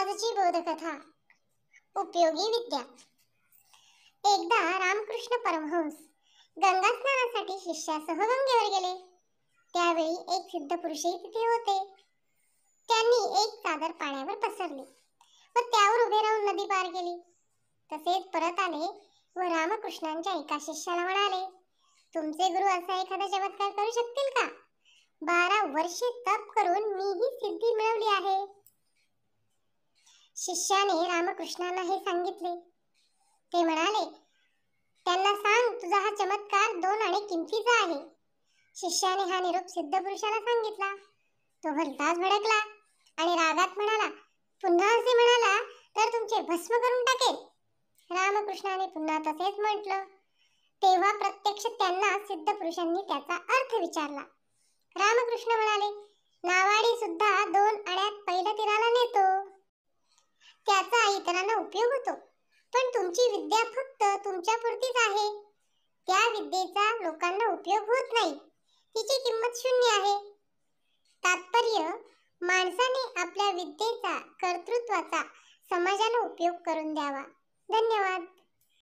आजची बोधकथा उपयोगी विद्या। एकदा रामकृष्ण परमहंस गंगा स्नानासाठी शिष्यासह गंगेवर गेले। त्यावेळी एक सिद्ध पुरुषही तिथे होते। त्यांनी एक चादर पाण्यावर पसरली व त्यावर उभे राहून नदी पार केली। तसेच परत आले व रामकृष्णांच्या एका शिष्याला म्हणाले, तुमचे गुरु असा एखादा चमत्कार करू शकतील का? 12 वर्षे तप करून मी ही सिद्धी मिळवली आहे। शिष्याने रामकृष्णांना हे सांगितले। ते म्हणाले, त्यांना सांग, तुझा हा चमत्कार 2 आणे किमतीचा आहे। शिष्याने हा निरोप सिद्ध पुरुषाला सांगितला। तो भलताच भडकला आणि रागात म्हणाला, पुन्हा असे म्हणाला तर तुमचे भस्म करून टाकेल। रामकृष्णाने पुन्हा तसेच म्हटलं। तेव्हा प्रत्यक्ष त्यांना सिद्ध पुरुषांनी त्याचा अर्थ विचारला। रामकृष्ण म्हणाले, नावाडी सुद्धा 2 आण्यात पहिल्या तीराला नेतो। त्याचा इतरांना उपयोग होतो, पण तुमची विद्या फक्त तुमच्यापुरतीच आहे। त्या विद्येचा लोकांना उपयोग होत नाही, तिची किंमत शून्य आहे। तात्पर्य, माणसाने आपल्या विद्येचा, कर्तृत्वाचा समाजाला उपयोग करून द्यावा। धन्यवाद।